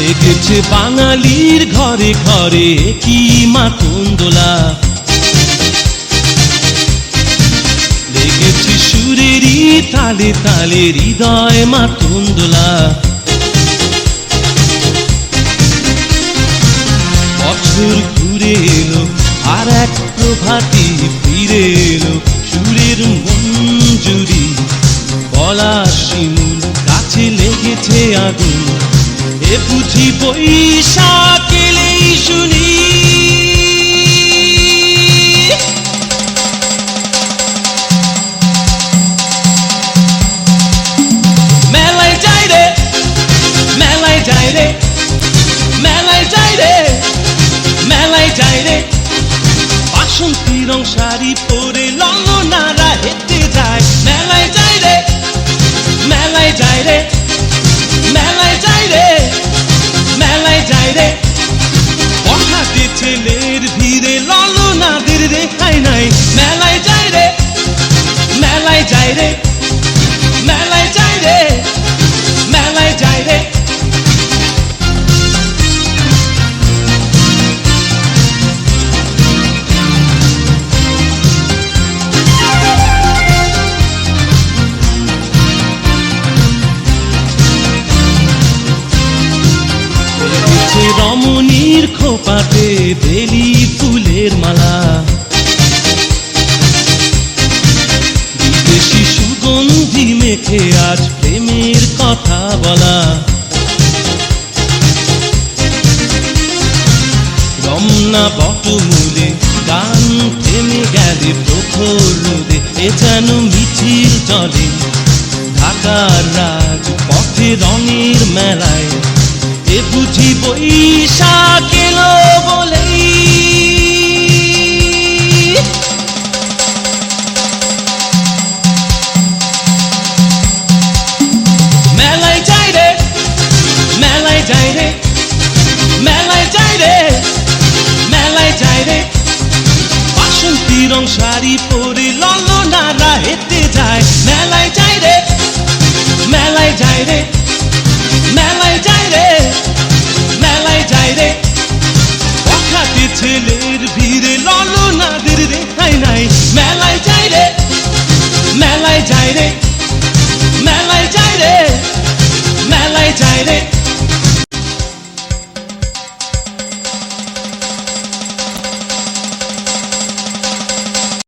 লেগেছে বাঙালির ঘরে ঘরে কি মাতন দোলা, লেগেছে সুরেরই তালে তালে হৃদয় মাতন দোলা। বছর ঘুরে এলো আর এক প্রভাতী ফিরে এলো, সুরের মঞ্জুরি বলা শিমুল কাছে লেগেছে আগুন, এ বুঝি বৈশাখ এলেই শুনি। মেলায় যাই রে, মেলায় যাই রে, মেলায় যাই রে, মেলায় যাই রে, বাসন্তী রং শাড়ি পরে ললনারা হেঁটে যায়। মেলায় যাই রে, মেলায় যাই রে, মেলায় যাই রে, মেলায় যাই রে, বখাটে ছেলের ভিড়ে ললনাদের রেখাই নাই। মেলায় যাই রে, মেলায় যাই রে, মেলায় যাই রে, মেলায় যাই রে। রমণীর খোপাতে বেলি ফুলের মালা, বিদেশি সুগন্ধি মেখে আজ প্রেমের কথা বলা। রমনা বটমূলে গান থেমে গেলে প্রখর রোদে, এ যেন মিছিল চলে ঢাকার রাজ পথে রঙের মেলায়, এ বুঝি বৈশাখ এলো বলেই। মেলায় যাই রে, মেলায় যাই রে, মেলায় যাই রে, মেলায় যাই রে, বাসন্তী রং শাড়ি পরে ললনারা হেঁটে যায়। মেলায় যাই রে, মেলায় যাই রে, মেলায় যাই রে, মেলায় যাই রে, বখাটে ছেলের ভিড়ে ললনাদের রেখাই নাই। মেলায় যাই রে, মেলায় যাই রে।